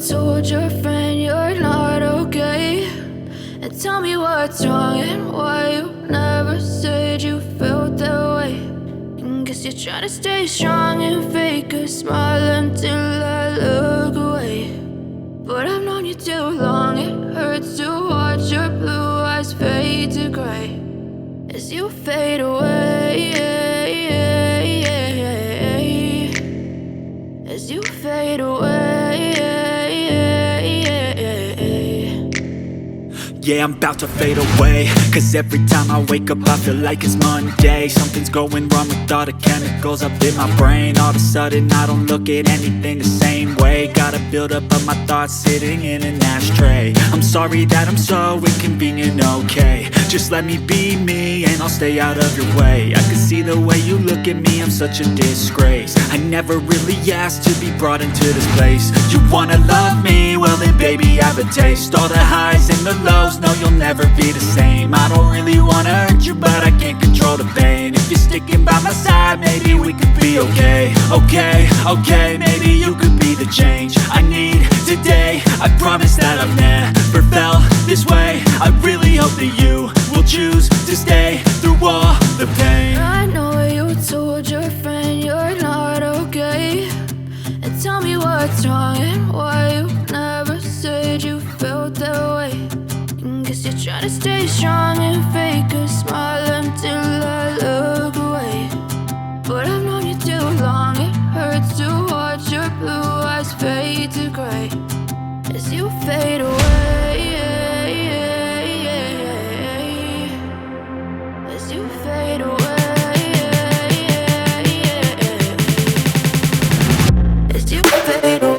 told your friend you're not okay, and tell me what's wrong and why you never said you felt that way. And guess you're trying to stay strong and fake a smile until I look away. But I've known you too long, it hurts to watch your blue eyes fade to gray as you fade away, as you fade away. Yeah, I'm about to fade away, cause every time I wake up I feel like it's Monday. Something's going wrong with all the chemicals up in my brain. All of a sudden I don't look at anything the same way. Gotta build up of my thoughts sitting in an ashtray. I'm sorry that I'm so inconvenient, okay. Just let me be me and I'll stay out of your way. I can see the way you look at me, I'm such a disgrace. I never really asked to be brought into this place. You wanna love me? Well then baby I have a taste. All the highs and the lows, no you'll never be the same. I don't really wanna hurt you but I can't control the pain. If you're sticking by my side maybe we could be okay. Okay, maybe you could be the change I need today. I promise that I've never felt this way. I really hope that you will choose to stay through all the pain. I know you told your friend you're not okay, and tell me what's wrong and why you never said you felt that way. And guess you're trying to stay strong and fake a smile until I look away. But I've known you too long, it hurts to watch your blue eyes fade to gray as you fade away, as you fade away, as you fade away.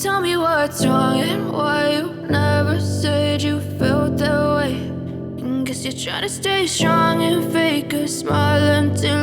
Tell me what's wrong and why you never said you felt that way. And guess you're trying to stay strong and fake a smile until